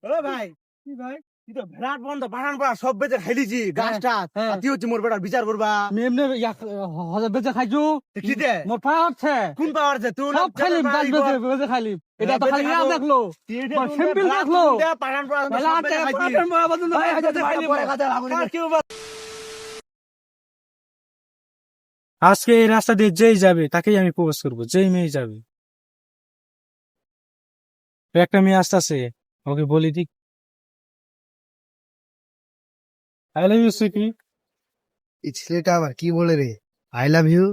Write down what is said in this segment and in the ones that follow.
ও ভাই কি ভাই তুই তো ভেড়াট বন্ধ বানান পড়া সব বেচে খাইলিছি গাছটা হ্যাঁ। তুই হচ্ছে মোর বেটার বিচার করবা আমি এমনি হাজার বেচে খাইছু কি দে মোর পাওয়া হচ্ছে কোন পাওয়ার আছে তুই সব খাইলিম গাছ বেচে বেচে খাইলিম এটা তো খালি না দেখলো সিম্পল দেখলো বানান পড়া বেলা আনতে পাঠান বড় বাদন ভাই হাজার খাইলিম আজকে এই রাস্তা দিয়ে যেই যাবে তাকেই আমি প্রপোজ করবো, যেই মেয়ে যাবে। একটা মেয়ে আসতেছে, ওকে বলি দিক আই লাভ ইউ সুইটি। এই ছেলেটা আবার কি বলে রে, I love you,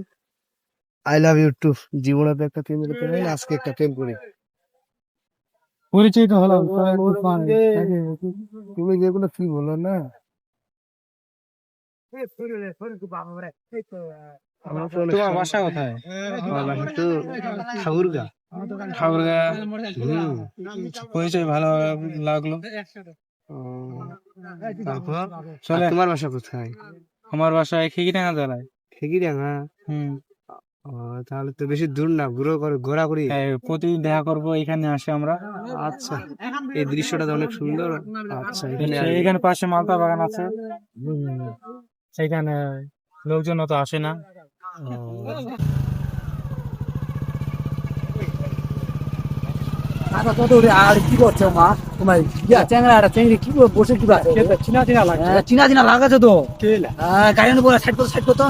I love you too. জীবনে তো একটা প্রেম করতে পারি না, আজকে একটা প্রেম করি। পরিচয় তো হলাম, তুমি যেগুলো কি বলো না, তোমার বাসা কোথায়? ঠাকুরগা। ঠাকুরগা। পরিচয় ভালো লাগলো। তারপর চলে। তোমার বাসা কোথায়? আমার বাসায় খিগিরাঙ্গা জেলায়। খেকিডাঙ্গা। হুম। ও তাহলে তো বেশি দূর না, ঘোরা করি। প্রতিদিন দেখা করবো, এখানে আসি আমরা। আচ্ছা, এই দৃশ্যটা তো অনেক সুন্দর। আচ্ছা, এখানে পাশে মালটা বাগান আছে, সেইখানে লোকজন তো আসে না। আর কি করছো মা তোমার চ্যাংড়া চেংড়ি কি বসে কি চিনা চিনা লাগছে, চিনা চিনা লাগাছে তো গাড়ি বলে সাইড করতো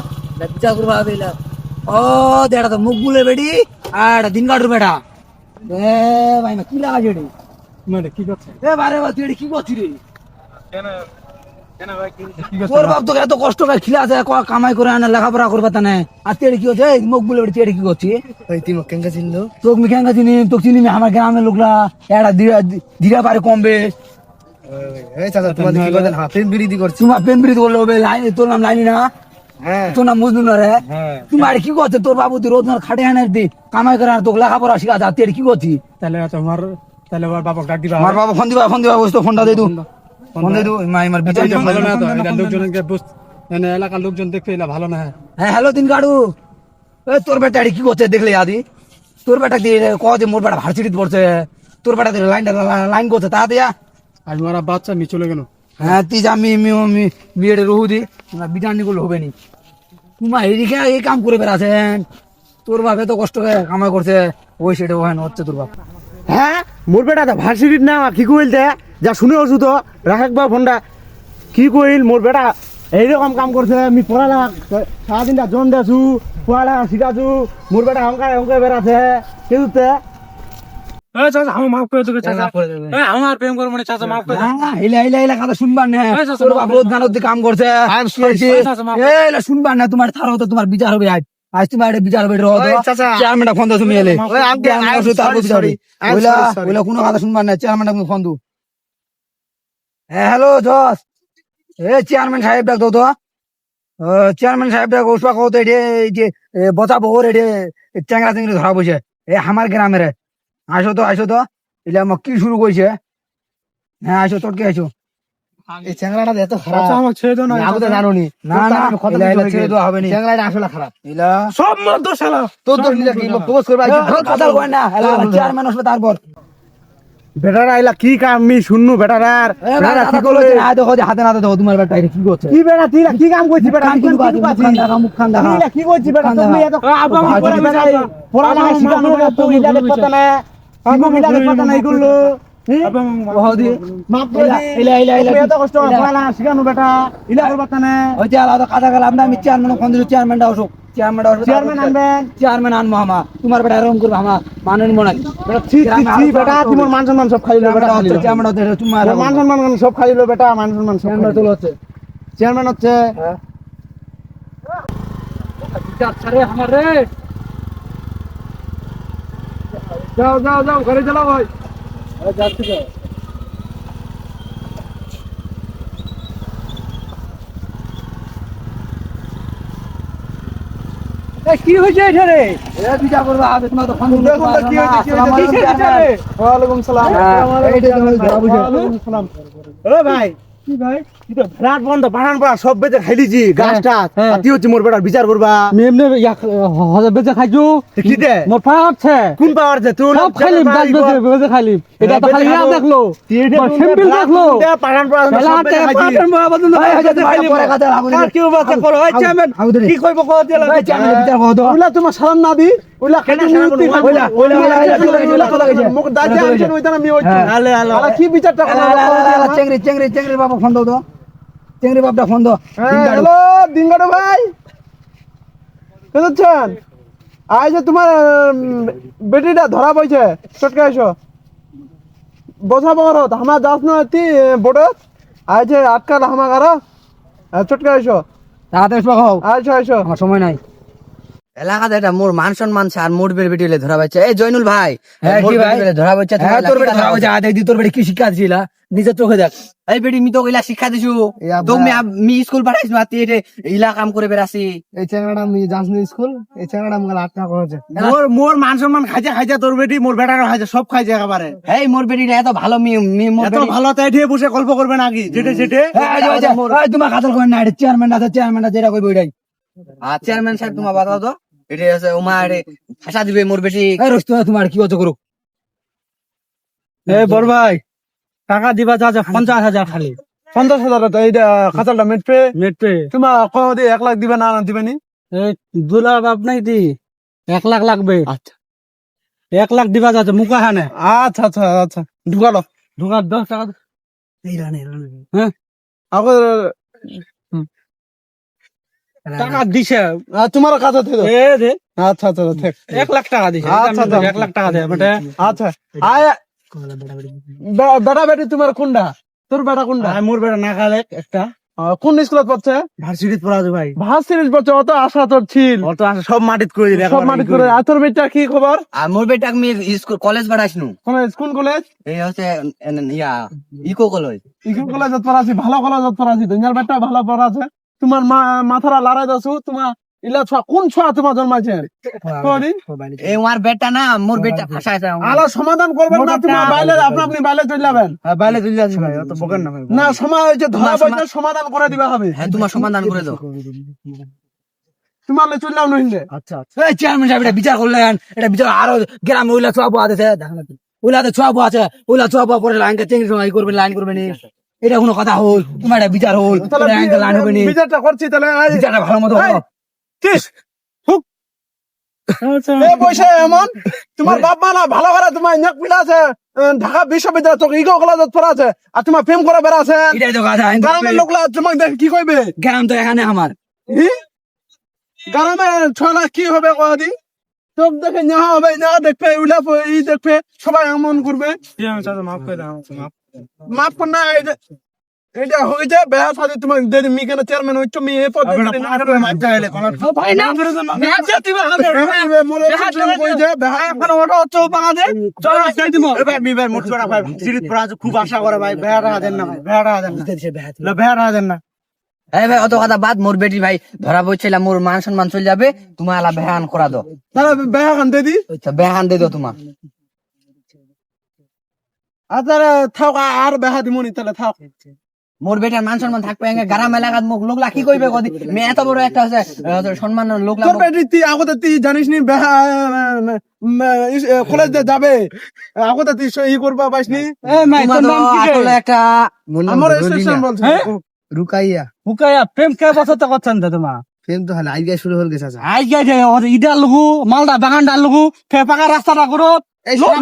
বিচার করবা ও দেড়া তো মুখ গুলে বেড়ি আর দিন কাটুর বেড়া এ ভাই মা কি লাগাছে এটি মানে কি করছে? এ বারে বা তুই এটি কি করছিস রে? কি তোর বাপ তোকে এত কষ্ট করে খিলা আছে কামাই করে আনে লেখাপড়া করবা তা নাই আর তুই এটি কি হচ্ছে মুখ গুলে বেড়ি তুই এটি কি করছিস? ওই তুই কেঙ্কা চিনলো? তোকে আমি কেন চিনি তোকে চিনি আমার গ্রামের লোকরা একটা ধীরা পারে কমবে এই চাচা তোমাদের কি বলেন, হাতে বিরোধী করছি। তোমার প্রেম প্রীতি করলে হবে লাইন তোর নাম লাইনি না, হ্যাঁ তোর নাম মজনু না রে। তোমার কি করছে তোর বাবু তুই রোজ খাটে আনে দি কামাই করে তোকে লেখাপড়া শিখা যা তুই কি করছিস? তাহলে তোমার তাহলে ওর বাবা ডাক দিবা। আমার বাবা ফোন দিবা বসতো ফোনটা দিয়ে দু ফোন দিয়ে দু আমার বিচার ভালো না তো, এটা লোকজনকে মানে এলাকার লোকজন দেখতে এলা ভালো না। হ্যাঁ হ্যালো দিন কাটু তোর বেটা কি করছে দেখলে আদি তোর বেটা দিয়ে কছে মোর বেটা ভার্সিটিত পড়ছে তোর বেটা লাইন করছে তা দিয়া আজ মারা বাচ্চা নি চলে গেল। হ্যাঁ তুই যা বিয়েটা রহু দি বিটানি করলে হবে নি তোমার এদিকে এই কাম করে বেড়াছেন তোর বাপে তো কষ্ট করে কামাই করছে ওই সেটা ওখানে হচ্ছে তোর বাপ। হ্যাঁ মোর বেটা ভার্সিটির না কি কইল দে যা শুনে আছো তো রাখেক বা ফোনটা কি কইল মোর বেটা এইরকম কাম করছে আমি পড়ালেখা সারাদিনটা জন দেছু পড়ালেখা শিখাছু মোর বেটা অঙ্কায় বেড়াছে কেউতে আমার মাফ করে দেবে চাচা, আমার প্রেম করবো মানে চাচা মাফ করে কথা শুনবার না তোর বাপ রোজ গান কাম করছে শুনবার না তোমার থারো তো তোমার বিচার হবে আজ আজ তোমার বিচার হবে চেয়ারম্যানটা ফোন দাও তুমি এলে কোনো কথা শুনবার না চেয়ারম্যানটা ফোন দু। হ্যাঁ হ্যালো জস এ চেয়ারম্যান সাহেব ডাক দাও তো চেয়ারম্যান সাহেব ডাক ওসবা কত এডে এই যে বচাবো ওর এডে চ্যাংরা চেংড়ি ধরা বসে এ আমার গ্রামের আসো তো এলে আমার কি শুরু করছে। হ্যাঁ আসো চটকে আসো এই চ্যাংড়াটা এত খারাপ, আমার ছেড়ে দাও না। আমি তো জানো নি। না ছেড়ে দেওয়া হবে না চ্যাংড়াটা আসলে খারাপ। এলা সব মত দোষ হলো তোর তো নিলে কি প্রপোজ করবে কথা কয় না চেয়ারম্যান আসবে তারপর বেটারা আইলা কি কাম মি শুননু বেটারার বেটারা কি করলো হাতে নাতে দেখো তোমার বেটা কি করছে কি বেটা তুই কি কাম করছিস বেটা কাম কিন্তু বাজে, মুখ খান দেখা, মুখ খান দেখা। কি করছিস বেটা তুমি এত পড়ালেখা শিখানো তুই এটা দেখতে না আমি এটা দেখতে না এগুলো ওহদি মাপ করে দি এত কষ্ট পড়ালেখা শিখানো বেটা ইলা করবা না ওই যে আলাদা কাদা গেলাম না আমি চেয়ারম্যান ফোন দিল চেয়ারম্যানটা আসুক চেয়ারম্যান আনবেন চেয়ারম্যান আনবো আমা তোমার বেটা এরকম করবো আমা মানেন মনে বেটা তোমার মান সম্মান সব খাইলো বেটা চেয়ারম্যান হচ্ছে তোমার মান সম্মান সব খাইলো বেটা মান সম্মান সব চেয়ারম্যান চলে হচ্ছে চেয়ারম্যান হচ্ছে রে আমার রে যাও ঘরে চলো ভাই যাচ্ছি তো কি হয়েছে এখানে বিচার করবো আগে তোমার তো ফোন ওয়ালাইকুম সালাম ও ভাই কি ভাই তুই তো ভেড়াট বন্ধ পাঠান পড়া সব বেঁচে খাইলিছি গাছটা হ্যাঁ। তুই হচ্ছে মোর বেটার বিচার করবা এমনি হজে বেঁচে খাইছো কি দে মোর পাচ্ছে কোন পাওয়ার আছে তুই সব খাইলি গাছ বেঁচে বেঁচে খাইলি এটা তো খালি ইয়া দেখলো সিম্পল দেখলো পাঠান পড়া খেলাতে পাটের মা বাদন এই, এই, এই, পরে কথা বল, আর কেউ বাতে করো এই চেয়ারম্যান কি কইব কো দিলা এই চেয়ারম্যান বিচার করো তো ওইলা তোমার সালাম না দি ওইলা কেন মুখ দাঁড়িয়ে আছেন ওইটা আমি ওই আলে আলে কি বিচারটা চেংড়ি চেংড়ি চেংড়ি বাবা ফোন দাও তো চেংড়ি বাপটা ফোন দাও হ্যালো দিঙ্গাড়ো ভাই বুঝছেন আজ যে তোমার বেটিটা ধরা পড়ছে চটকে এসো বসা বড় আমার যাস না তি বড় আজ আটকাল আমার গারা চটকে এসো তাড়াতাড়ি খাও আইসো আইসো আমার সময় নাই এলাকাতে এটা মোর মান সম্মান আর মোর বেটি হলে ধরা পাইছে এই জয়নুল ভাই হ্যাঁ, মোর কি ভাই? বেটি হলে ধরা পাইছে হ্যাঁ তোর বেটা ধরা হয়েছে দেখ দি তোর বেটা কি শিক্ষা দিছিল নিজের চোখে দেখ এই বেটি মি তো ইলা শিক্ষা দিছু তো মি স্কুল পাঠাইছ মাতি এতে ইলা কাম করে বেরাছি এই চ্যাংড়াটা আমি জানছি স্কুল এই চ্যাংড়াটা আমাকে আটকা করেছে মোর মোর মান সম্মান খাইছে খাইছে তোর বেটি মোর বেটারও খাইছে সব খাইছে একেবারে এই মোর বেটি এত ভালো মোর এত বেটি ভালো তাই ঠিক বসে গল্প করবে নাকি যেটে যেটে তোমার খাতার করেন না চেয়ারম্যান আছে চেয়ারম্যান যেটা কইব ওইটাই আর চেয়ারম্যান সাহেব তোমার বাতাও তো এটা আছে উমা এরে ফাঁসা দিবে মোর বেটি এই রস্ত তোমার কি হচ্ছে করুক এ বড় ভাই টাকা দিবা যা 50,000 খালি 50,000 এইটা খাতাটা মেটপে নেট পে তোমার কম দিয়ে 1 লাখ দিবে না দিবে নি এই 2 লাখ বাপ নাই দি 1 লাখ লাগবে আচ্ছা 1 লাখ দিবা যাচ্ছে মুকা হানে আচ্ছা আচ্ছা আচ্ছা ঢুকালো ঢুকা 10 টাকা হ্যাঁ আগে টাকা দিছে তোমার কাছে থেকে এ দে আচ্ছা আচ্ছা ঠিক 1 লাখ টাকা দিছে আচ্ছা, আচ্ছা। 1 লাখ টাকা দে বেটা আচ্ছা আয় বেটা বেটি তোমার কোনটা তোর বেটা কোনটা মোর বেটা না খালে একটা কোন স্কুলত পড়ছে ভার্সিটিতে পড়াছে ভাই ভাস সিরিজ পড়ছে অত আশা তোর ছিল অত আছে সব মাটিত করে দিলে সব মাটি করে আর তোর বেটা কি খবর আর মোর বেটা আমি স্কুল কলেজ পাঠাইছনু কোন স্কুল কলেজ এই হচ্ছে ইয়া ইকো কলেজ স্কুল কলেজত পড়াছি ভালো কলেজত পড়াছি দুনিয়ার বেটা ভালো পড়াছে তোমার মাথারা লড়াই দাসু তোমার ইলা ছোয়া কোন ছোয়া তোমার জন্মাইছে কোনি এই আমার বেটা না মোর বেটা ফাঁসাইছে আলো সমাধান করবেন না তোমার বাইরে আপনি বাইরে চলে যাবেন বাইরে চলে যাচ্ছে ভাই অত বকেন না ভাই না সময় হয়েছে ধরা পড়ছে সমাধান করে দিবা হবে হ্যাঁ তোমার সমাধান করে দাও তোমার চলে যাও নইলে আচ্ছা এই চেয়ারম্যান সাহেব এটা বিচার করলেন এটা বিচার আরো গ্রামে ওইলা ছোয়া আছে ওইলাতে ছোয়া আছে ওইলা ছোয়া পরে লাইনটা চেঞ্জ করবে লাইন করবে নি এটা কোনো কথা হল তোমার এটা বিচার হল লাইন হবে নি বিচারটা করছি তাহলে বিচারটা ভালো মতো করো। কিস এ বসে এমন তোমার বাপ মা না ভালো করে তোমার নেক পিলা আছে ঢাকা বিশ্ববিদ্যালয় তোকে ইগো কলেজত পড়া আছে আর তোমার প্রেম করে বেড়াছে এটাই তো কথা গ্রামের লোকলা তোমাকে দেখে কি কইবে গ্রাম তো এখানে আমার গ্রামে ছড়া কি হবে কদি তোক দেখে নেওয়া হবে না দেখবে উলা ই দেখবে সবাই এমন করবে মাফ করে দাও মাফ কর না এটা হয়ে যায় বেহা সাথে তোমার যদি মি কেন চেয়ারম্যান হইছো মি এ পদ ভাই না খুব আশা করে ভাই বেড়া দেন না ভাই বেড়া দেন না এই ভাই অত কথা বাদ মোর বেটি ভাই ধরা পড়ছিলাম মোর মান সম্মান চলে যাবে তোমার আলা বেহান করা দাও তাহলে বেহা খান দিদি আচ্ছা বেহান দিয়ে দাও তোমার আর তাহলে থাক আর বেহা দিমনি তাহলে থাক মোর বেটার মান সম্মান থাকবে গ্রাম এলাকার মুখ লোকলা কি কইবে কদি মে এত বড় একটা আছে সম্মান লোকলা তোর বেটি তুই আগতে তুই জানিস নি বেহা কলেজ যাবে আগতে তুই ই করবা পাইসনি আসলে একটা আমার স্টেশন বলছে রুকাইয়া হুকায়া প্রেম কে বছর তো করছেন তো তোমার ফেম তো হলে আইডিয়া শুরু হল গেছে আই গেছে ইডার লগু মালদা বাগান ডাল লগু ফে পাকা রাস্তাটা করো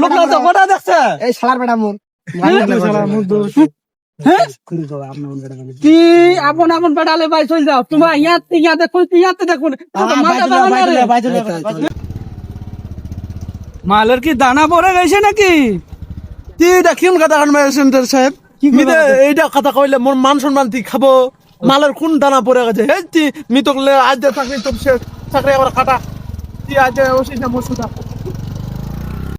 লোকলা তো গোটা দেখছে এই শালার বেটা মোর কি আপন আপন বেড়ালে ভাই চল যাও তোমার ইয়াতে কই ইয়াতে দেখুন মালের কি দানা পড়ে গেছে নাকি তুই দেখিম কথা কান সেন্টার সাহেব এইটা কথা কইলে মোর মান সম্মান তুই খাবো মালের কোন দানা পড়ে গেছে হে তুই মি তো আজ চাকরি তো চাকরি আবার কাটা তুই আজ ওসি না মোর সুদা